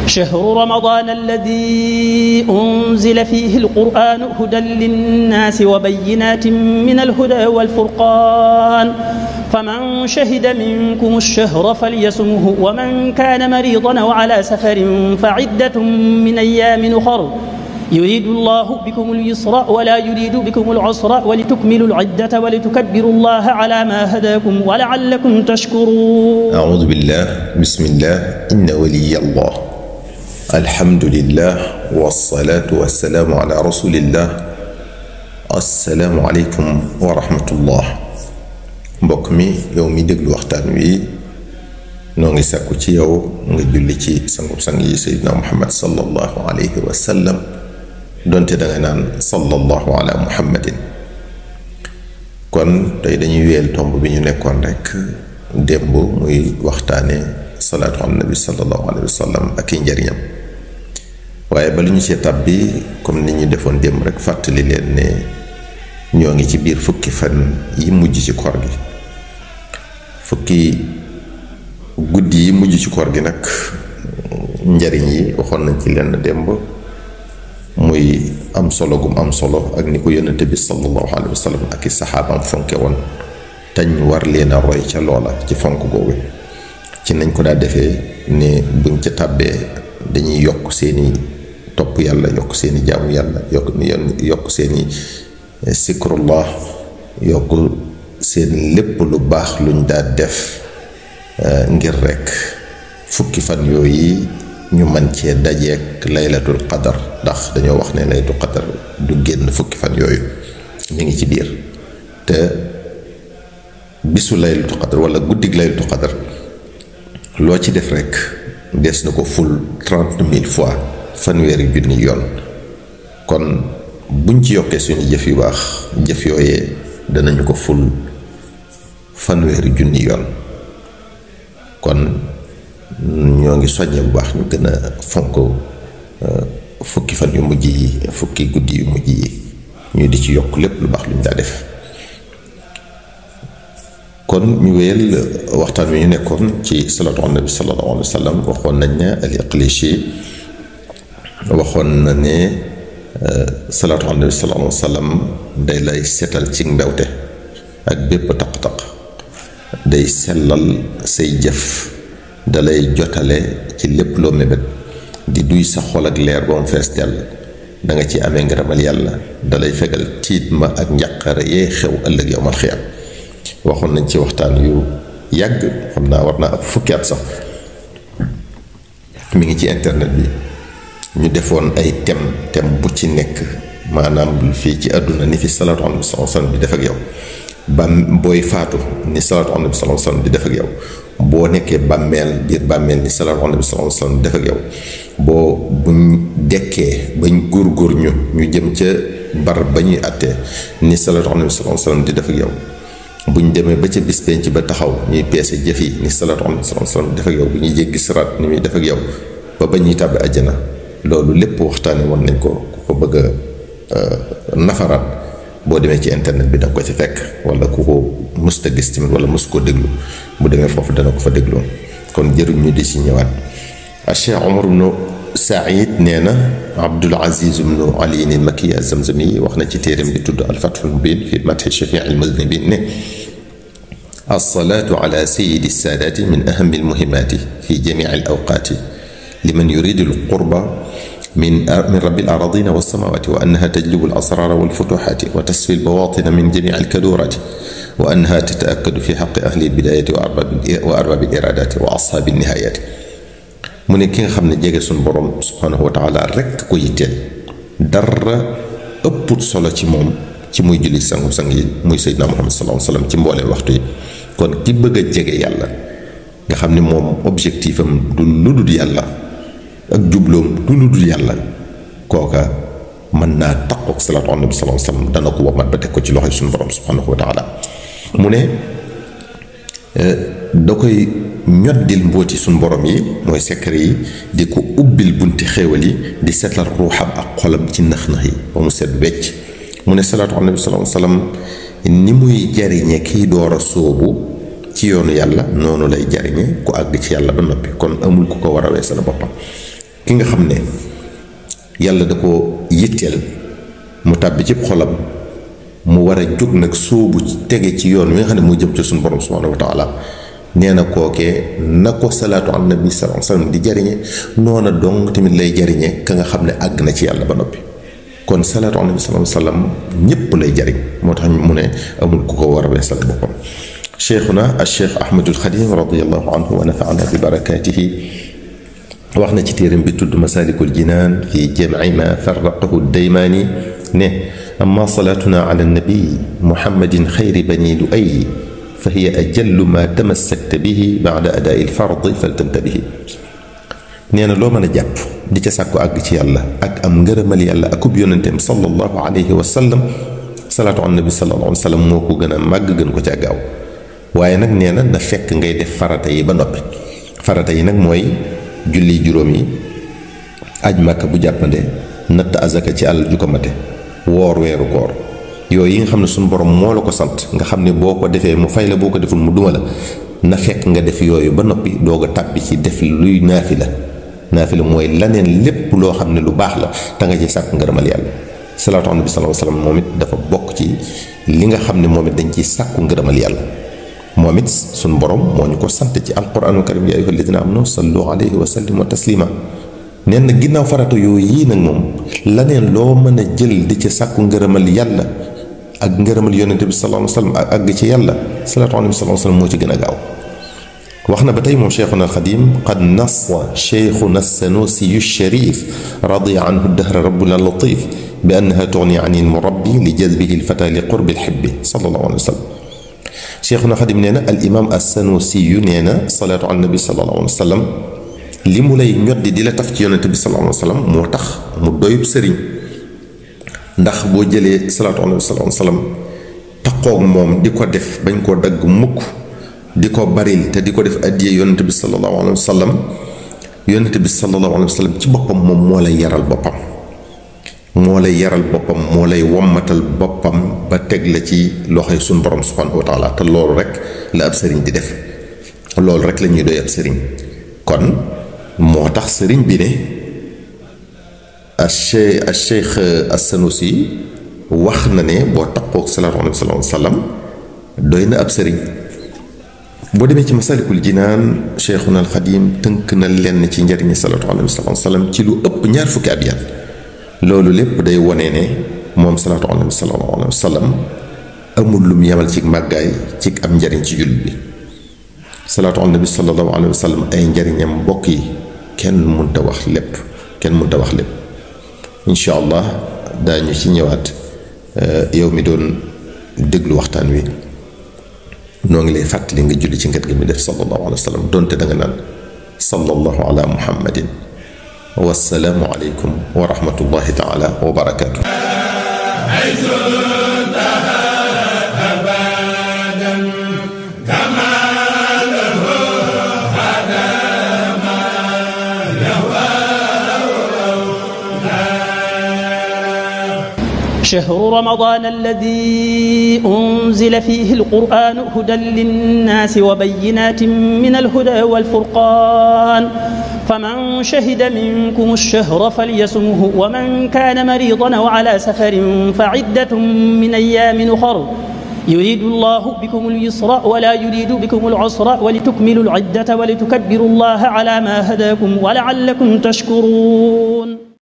شهر رمضان الذي أنزل فيه القرآن هدى للناس وبينات من الهدى والفرقان فمن شهد منكم الشهر فليصمه ومن كان مريضا أو على سفر فعدة من أيام أخر يريد الله بكم اليسر ولا يريد بكم العسر ولتكملوا العدة ولتكبروا الله على ما هداكم ولعلكم تشكرون. أعوذ بالله بسم الله إن ولي الله الحمد لله والصلاة والسلام على رسول الله. السلام عليكم ورحمة الله. mbokk mi yow mi déglu waxtaan wi noo ngi sàkku ci yow nga julli ci sangub sang yi Seydina Muhammad sallallahu alayhi wa sallam donte danga naan sallallahu ala muhammadin. kon tey dañuy wéyal tomb bi ñu nekkoon rek démb muy waxtaane salaatu ala nabi sallallahu alayhi wa sallam ak i njariñam. waaye ba lu ñu ci tàbbi comme ni ñu defoon démb rek fàttali leen ne ñoo ngi ci biir fukki fan yi mujj ci koor gi. fukki guddi yi mujj ci koor gi nag njariñ yi waxoon nañ ci lenn démb muy am solo gum am solo ak ni ko yonente bi sallallahu alayhi wa sallam ak i saxaabam fonke woon tañ war leen a roy ca loola ci fonk googu ci nañ ko daa defee ne buñ ca tàbbee dañuy yokk seeni topp yàlla yokk seeni jaamu yàlla yokk seeni sikrullah yokk seen lépp lu baax luñ daa def ngir rekk fukki fan yooyu ñu mën cee dajeek laylatul qadar ndax dañoo wax ne laylatul qadar du génn fukki fan yooyu ñu ngi ci biir te bisu laylatul qadar wala guddig laylatul qadar loo ci def rekk des na ko ful 30,000 fois fanweeri junni yoon. kon buñ ci yokkee suñu jëf yu baax jëf yooyee danañu ko ful fanweeri junni yoon. kon ñoo ngi soññe bu baax ñu gën a fonk fukki fan yu mujj yi fukki guddi yu mujj yi ñu di ci yokk lépp lu baax lu ñu daa def. kon ñu wéyal waxtaan wi ñu nekkoon ci salaatu ala nabi sallallahu alayhi wa sallam waxoon nañ ne al-Iqlishi waxoon na ne salaatu ala nabi sallallahu alayhi wa sallam day lay seetal ci mbewte ak bépp taq-taq day sellal say jëf dalay jotale ci lépp loo mébét di duy sa xol ak leer ba mu fees dell da nga ci amee ngërëmal yàlla dalay fegal tiit ma ak njàqare yee xew ëllëg yowmal xiyaam. waxoon nañ ci waxtaan yu yàgg xam naa war naa ab fukki at sax mi ngi ci internet bi ñu defoon ay thème bu ci nekk maanaam fii ci àdduna ni fi salaatu ala nabi sallallahu alayhi wasallam di def ak yow ba booy faatu ni salaatu ala nabi sallallahu alayhi wasallam di def ak yow boo nekkee bàmmeel biir bàmmeel ni salaatu ala nabi sallallahu alayhi wasallam di def ak yow boo buñ dekkee bañ góor ñu jëm ca bar ba ñuy àttee ni salaatu ala nabi sallallahu alayhi wasallam di def ak yow buñ demee ba ca bis penc ba taxaw ñuy peese jëf yi ni salaatu ala nabi sallallahu alayhi wasallam def ak yow bu ñuy jéggi siraat ni muy def ak yow ba ñuy tàbbi àjjana loolu lépp waxtaane woon nañ ko ku ko bëgg a nafaraat boo demee ci internet bi danga ko ci fekk wala ku ko musta gis tamit wala mus koo déglu bu demee foofu dana ko fa déglu kon jëruñ ñu di ci ñëwaat. Cheikh Omar ibnu Saïd nee na Abdul Aziz ibnu Ali al-Makki az-Zamzami wax na ci téeram bi tudd al-Fathul Mubin fi madhi shafii' al-muznibin ne as-salaatu ala sayyidi as-saadaati min ahammi al-muhimmaati fi jamii' al-awqaati liman yuridu al-qurba من رب الأراضين والسماوات وأنها تجلب الأسرار والفتوحات وتسفي البواطن من جميع الكدورات وأنها تتأكد في حق أهل البداية وأرباب الإرادات وأصحاب النهايات. mu ne ki nga xam ne jege suñu borom subhanahu wa taala rekk ko yitteel dara ëpput solo ci moom ci muy julli sangu-sang yi muy Seydina Muhammad sallallahu alayhi wa sallam ci mbooleem waxtu yi. kon ki bëgg a jege yàlla nga xam ne moom objectif am du lu dul yàlla ak jubloom du lu dul yàlla kooka mën naa taqook salaatu ala nabi sallallahu alayhi wa sallam dana ko wamat ba teg ko ci loxoy suñu borom subhanahu wa taala. mu ne da koy ñoddil mbooti suñu borom yi mooy secret yi di ko ubbil bunti xéewal yi di seetal ruuxam ak xolam ci nax-nax yi ba mu set wecc. mu ne salaatu ala nabi sallallahu alayhi wa sallam ni muy jariñe kiy door a sóobu ci yoonu yàlla noonu lay jariñe ku àgg ci yàlla ba noppi kon amul ku ko war a weesal boppam. ki nga xam ne yàlla da ko yitteel mu tàbbi ci xolam mu war a jóg nag sóobu tege ci yoon wi nga xam ne moo jëm ci suñu borom subhanahu wa taala nee na kookee na ko salaatu an nabi sallallahu alayhi wasallam di jariñe noona dong tamit lay jariñe ka nga xam ne àgg na ci yàlla ba noppi kon salaatu an nabi sallallahu alayhi wasallam ñépp lay jariñ moo tax mu ne amul ku ko war a weesal boppam cheikhuna al cheikh ahmadul xadim radiallahu anhu wa nafaana bi barakatihi wax na ci téeram bi tudd masalikul jinaan fi jamci ma farraqahu daymaani ne amma salaatuna ala nabi muhammadin xayri bani lu'ay fa hiya ajallu ma tamassakta bihi ba'da adaa'i al-fardi faltantabihi nee na loo mën a jàpp di ca sàkku àgg ci yàlla ak am ngërëmal yàlla akub yonenteem sallallahu alayhi wa sallam salaatu ala nabi sallallahu alayhi wa sallam moo ko gën a màgg gën ko ca gaaw waaye nag nee na fekk ngay def farata yi ba noppi farata yi nag mooy julli juróom yi aj màkka bu jàppande natt azaka ci àll ju ko mate woor weeru koor yooyu yi nga xam ne suñu borom moo la ko sant nga xam ne boo ko defee mu fay la boo ko deful mu duma la na fekk nga def yooyu ba noppi doog a tàbbi ci def luy naafila mooy laneen lépp loo xam ne lu baax la te nga ci sàkk ngërëmal yàlla salaatu ala nabi sallallahu alayhi wasallam moom it dafa bokk ci li nga xam ne moom it dañ ciy sàkku ngërëmal yàlla moom it suñu borom moo ñu ko sant ci alquraanul karim yaa ayyuhal lazina amanu sallu alayhi wa sallimu taslima neen na ginnaaw farata yooyu yii nag moom laneen loo mën a jël di ci sàkku ngërëmal yàlla ak ngërëmal yonente bi sallallahu alayhi wasallam ak àgg ci yàlla salaatu ala nabi sallallahu alayhi wasallam moo ci gën a gaaw wax na ba tey moom cheikhuna alxadim qad nassa cheikhuna sanusiyu sharif radiya anhu dahra rabbuna latif bi annaha tugni an almurabbi li jazbihi alfata li qurbi alhibbi sallallahu alayhi wa sallam cheikhuna alxadim nee na al imam as-sanusiyu nee na salaatu ala nabi sallallahu alayhi wa sallam li mu lay ñoddi di la taf ci yonente bi sallallahu alayhi wa sallam moo tax mu doyub sëriñ ndax boo jëlee salaatu ala nabi sallallahu alayhi wa sallam taqoog moom di ko def bañ koo dagg mukk di ko baril te di ko def addiyee yonente bi sallallahu alayhi wa sallam yonente bi sallallahu alayhi wa sallam ci boppam moom moo lay yaral boppam moo lay wommatal boppam ba teg la ci loxoy suñu borom subhanahu wa taala te loolu rek la ab sëriñ di def loolu rek la ñuy doy ab sëriñ kon moo tax sëriñ bi ne al cheikh as-Sanusi wax na ne boo taqoog salaatu alayhi wa sallam doy na ab sëriñ boo demee ci masalikul jinaan cheikhuna alxadim tënk na lenn ci njariñi salaatu alayhi wa sallam ci lu ëpp ñaar fukki abyaat loolu lépp day wone ne moom salaatu alayhi wa sallam amul lum yemal ci màggaay ci am njariñ ci jullit bi salaatu ala nabi sallallahu alayhi wa sallam ay njariñam mbokk yi kenn mënta wax lépp incha allah daañu ci ñëwaat yow mi doon déglu waxtaan wi noo ngi lay fàttali nga julli ci nget gi mi def sallallahu alayhi wa sallam donte da nga naan sallallahu ala muhammadin wassalaamu aleykum wa rahmatullahi taala wa barakaatu. شهر رمضان الذي أنزل فيه القرآن هدى للناس وبينات من الهدى والفرقان فمن شهد منكم الشهر فليصمه ومن كان مريضا أو على سفر فعدة من أيام أخر يريد الله بكم اليسر ولا يريد بكم العسر ولتكملوا العدة ولتكبروا الله على ما هداكم ولعلكم تشكرون.